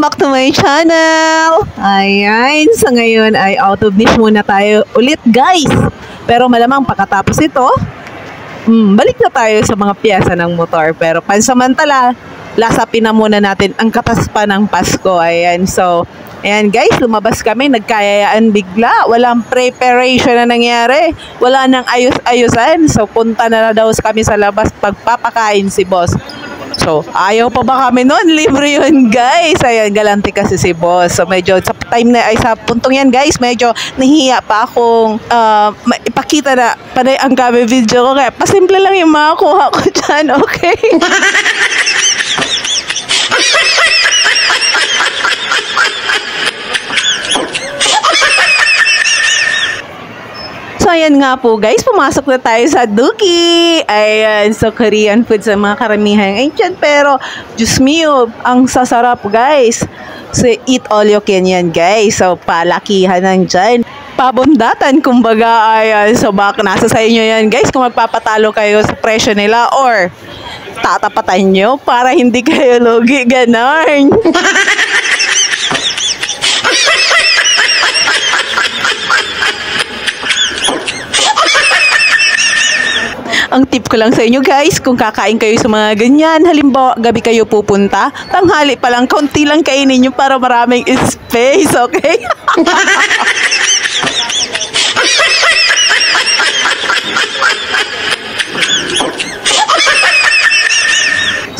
back to my channel! Ayan, sa ngayon ay out of dish muna tayo ulit guys. Pero malamang pagkatapos ito, balik na tayo sa mga piyesa ng motor. Pero pansamantala, lasapin na muna natin ang katas pa ng Pasko. Ayan, so, ayan guys, lumabas kami, nagkayayaan bigla. Walang preparation na nangyari. Wala nang ayos-ayusan. So, punta na daw kami sa labas pagpapakain si boss. So, ayaw pa ba kami noon? Libre yun, guys. Ayan, galante kasi si boss. So, medyo sa time na, ay sa puntong yan, guys, medyo nahihiya pa akong ipakita na panay ang kami video ko. Kaya pasimple lang yung makakuha ko dyan, okay? So, ayan nga po guys, pumasok na tayo sa Duki. Ayan, so Korean food sa mga karamihan ngayon dyan. Pero, Diyos mio, ang sasarap guys. So, eat all you can yan guys. So, palakihan ng dyan. Pabundatan, kumbaga, ayan. So, baka nasa sa inyo yan guys kung magpapatalo kayo sa presyo nila or tatapatan nyo para hindi kayo lugi. Ganon. Ang tip ko lang sa inyo guys, kung kakain kayo sa mga ganyan, halimbawa gabi kayo pupunta, tanghali pa lang, kaunti lang kainin nyo para maraming space, okay?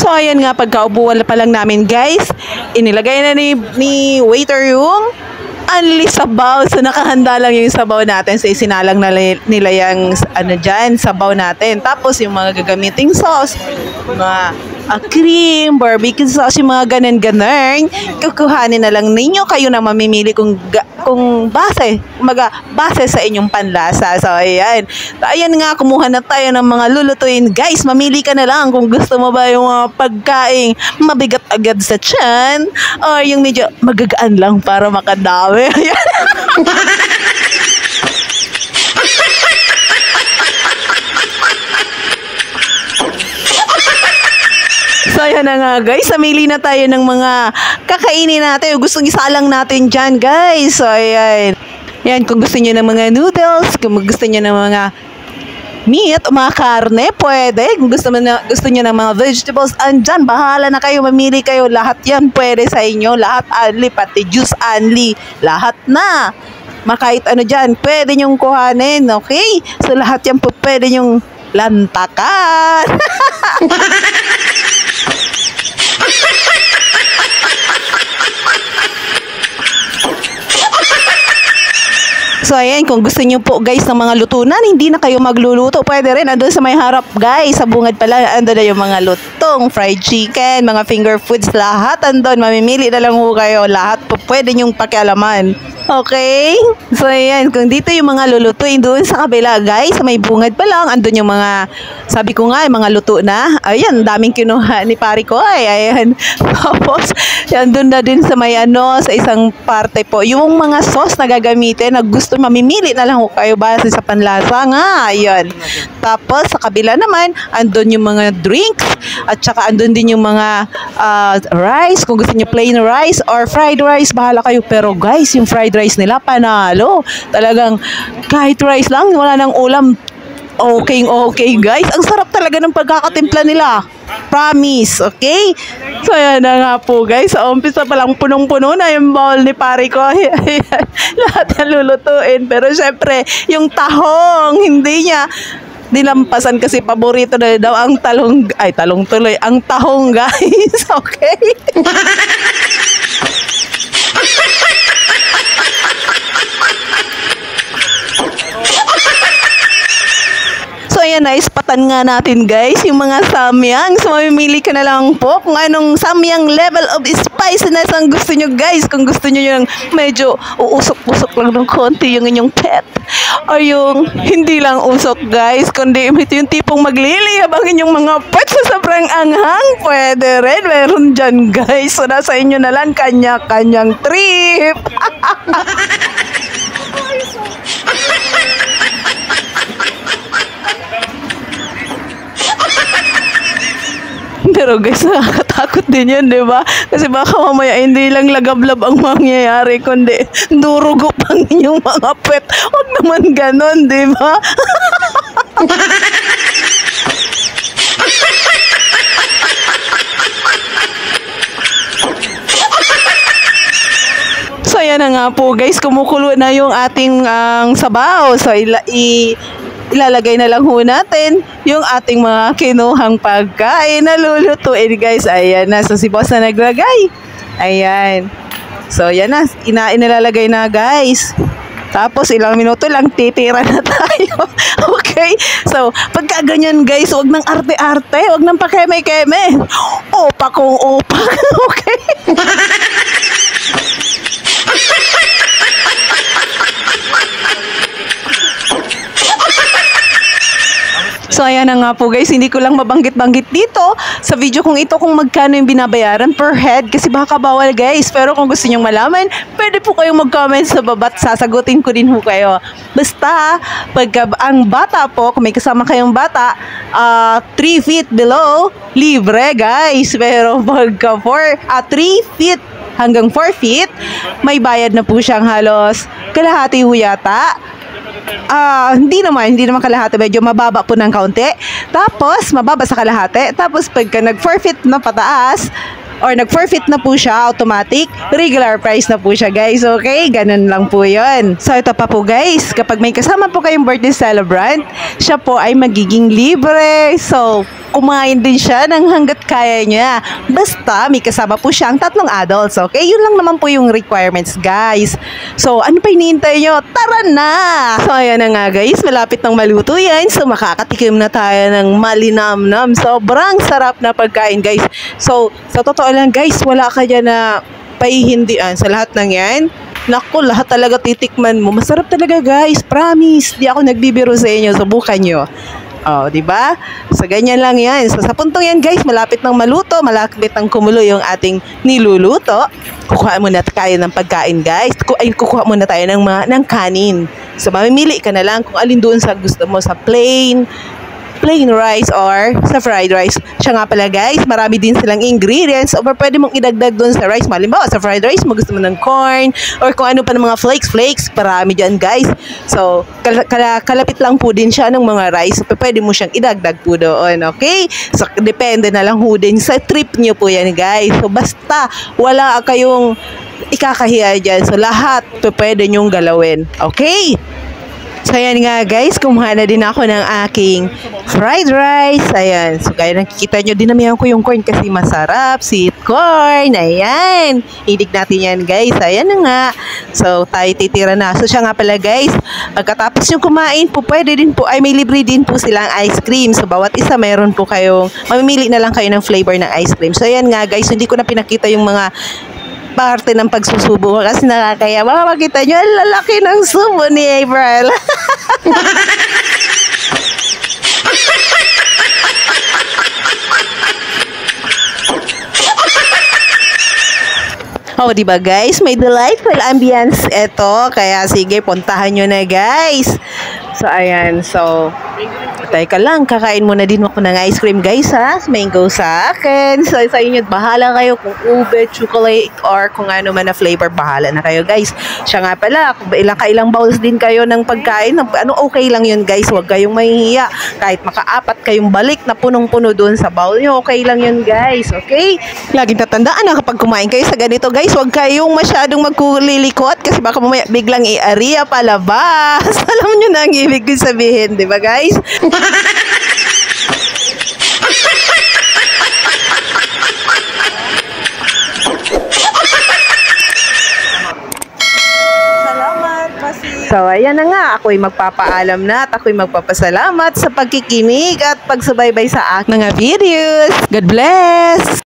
So ayan nga, pagkaubuan pa lang namin guys, inilagay na ni waiter yung only sabaw. So, nakahanda lang yung sabaw natin. So, isinalang nila yung dyan, sabaw natin. Tapos, yung mga gagamiting sauce, mga cream, barbecue sauce, yung mga ganon-ganon, kukuhanin na lang ninyo. Kayo na mamimili kung base sa inyong panlasa. So, ayan. So, ayan nga, kumuha na tayo ng mga lulutuin. Guys, mamili ka na lang kung gusto mo ba yung mga pagkain mabigat agad sa tiyan o yung medyo magagaan lang para makadami. Ayan. So, ayan na nga guys, samili na tayo ng mga kakainin natin. Gustong isalang natin dyan guys. So, ayan. Yan, kung gusto nyo ng mga noodles, kung gusto nyo ng mga meat o mga karne, pwede. Kung gusto nyo ng mga vegetables, andyan, bahala na kayo, mamili kayo. Lahat yan pwede sa inyo. Lahat only, pati juice only. Lahat na. Kahit ano dyan, pwede nyong kuhanin, okay? So, lahat yan po pwede nyong lantakan. So, ayan, kung gusto nyo po guys ng mga lutunan, hindi na kayo magluluto, pwede rin. Andun sa may harap guys, sa bungad pala, andun na yung mga lutong, fried chicken, mga finger foods, lahat andun. Mamimili na lang po kayo, lahat po pwede nyong pakialaman. Okay? So, ayan, kung dito yung mga lulutuin doon sa kabila guys, sa may bungad pa lang, andun yung mga, sabi ko nga, mga luto na. Ayan, daming kinuha ni pari ko. Ayan. Tapos, andun na din sa may sa isang parte po, yung mga sauce na gagamitin, na gusto mamimili na lang ko kayo base sa panlasa nga. Ayan. Tapos, sa kabila naman, andun yung mga drinks, at saka andun din yung mga rice, kung gusto nyo plain rice or fried rice, bahala kayo. Pero guys, yung fried rice nila, panalo. Talagang, kahit rice lang, wala nang ulam. Okay guys. Ang sarap talaga ng pagkakatimpla nila. Promise, okay? So, ayan na nga po guys. Sa umpisa pa lang punong-puno na yung bowl ni pari ko. Lahat na lulutuin. Pero syempre, yung tahong, hindi niya nilampasan kasi paborito na daw ang talong tuloy. Ang tahong guys. Okay? So, ayan, naispatan nga natin guys yung mga samyang. So, mamimili ka na lang po kung anong samyang level of spiciness ang gusto nyo guys. Kung gusto nyo yung medyo uusok-usok lang ng konti yung inyong pet, o yung hindi lang usok guys, kundi ito yung tipong magliliyab ang inyong mga pet sa sobrang anghang, pwede rin. Meron dyan guys. So, nasa inyo na lang, kanya-kanyang trip. Pero guys, nakakatakot din yun, di ba? Kasi baka mamaya hindi lang lagablab ang mangyayari, kundi durugo pang inyong mga pet. Huwag naman ganon, di ba? So, yan na nga po guys, kumukulo na yung ating sabaw. So, ilalagay na lang ho natin yung ating mga kinuhang pagkain na lulutuin guys. Ayan na, so si boss na naglagay. Ayan. So, yan na, inilalagay na guys. Tapos, ilang minuto lang, titira na tayo. Okay? So, pagka ganyan guys, huwag nang arte-arte, huwag nang pakeme-keme. Opa kung opa. Okay? So, ayan na nga po guys, hindi ko lang mabanggit-banggit dito sa video kong ito kung magkano yung binabayaran per head kasi baka bawal guys. Pero kung gusto nyong malaman, pwede po kayong mag-comment sa baba at sasagutin ko din po kayo. Basta, pagka ang bata po, kung may kasama kayong bata, 3 feet below, libre guys. Pero pagka 3 feet hanggang 4 feet, may bayad na po siyang halos kalahati ho yata. Hindi naman kalahati, medyo mababa po ng kaunti. Tapos, mababa sa kalahati. Tapos, pagka nag-4 feet na pataas, or nag-4 feet na po siya, automatic, regular price na po siya guys. Okay? Ganun lang po yun. So, ito pa po guys, kapag may kasama po kayong birthday celebrant, siya po ay magiging libre. So, kumain din siya ng hanggat kaya niya. Basta, may kasama po siyang 3 adults. Okay? Yun lang naman po yung requirements, guys. So, ano pa hinihintay nyo? Tara na! So, ayan na nga, guys. Malapit nang maluto yan. So, makakatikim na tayo ng malinamnam. Sobrang sarap na pagkain, guys. So, sa totoo lang, guys, wala ka dyan na paihindian sa lahat ng yan. Naku, lahat talaga titikman mo. Masarap talaga, guys. Promise. Di ako nagbibiro sa inyo. Subukan nyo. Oh, di ba? So, ganyan lang yan. So, sa puntong yan, guys, malapit nang maluto, malapit nang kumulo yung ating niluluto. Kukuha muna tayo ng pagkain, guys. Kukuha muna tayo ng kanin. So, mamimili ka na lang kung alin doon sa gusto mo, sa plain rice or sa fried rice. Siya nga pala guys, marami din silang ingredients o pwede mong idagdag doon sa rice. Malimbawa, sa fried rice mo gusto mo ng corn or kung ano pa ng mga flakes, parami dyan guys. So, kalapit lang po din siya ng mga rice. So, pwede mo siyang idagdag po doon, okay? So, depende na lang po din sa trip nyo po yan guys. So, basta wala kayong ikakahiya dyan. So, lahat pwede nyong galawin, okay? So, ayan nga guys, kumuha na din ako ng aking fried rice. Ayan. So, gaya nakikita nyo, dinamihan ko yung corn kasi masarap. Sweet corn. Ayan. Hilig natin yan guys. Ayan na nga. So, tayo titira na. So, siya nga pala guys, pagkatapos yung kumain po, pwede din po, ay may libre din po silang ice cream. So, bawat isa mayroon po kayong, mamimili na lang kayo ng flavor ng ice cream. So, ayan nga guys, hindi ko na pinakita yung mga parte ng pagsusubo kasi nakakaya. Baka makita nyo, ang lalaki ng subo ni April. Oh, diba guys? May delightful ambience ito. Kaya sige, puntahan nyo na guys. So, ayan. So, teka lang, kakain muna din ako ng ice cream guys ha. Mango sa akin. So, sa inyo, bahala kayo kung ube, chocolate, or kung ano man na flavor, bahala na kayo guys. Siya nga pala, kung ilang bowls din kayo ng pagkain, ano, okay lang yun guys. Huwag kayong mahihiya. Kahit maka-4 kayong balik na punong-puno doon sa bowl nyo, okay lang yun guys. Okay? Laging tatandaan na kapag kumain kayo sa ganito guys, huwag kayong masyadong magkulilikot kasi baka mamaya biglang i-aria palabas. Alam nyo na ang ibig ko sabihin, di ba guys? So, ayan na nga. Ako'y magpapaalam na at ako'y magpapasalamat sa pagkikinig at pagsubaybay sa aking mga videos. God bless!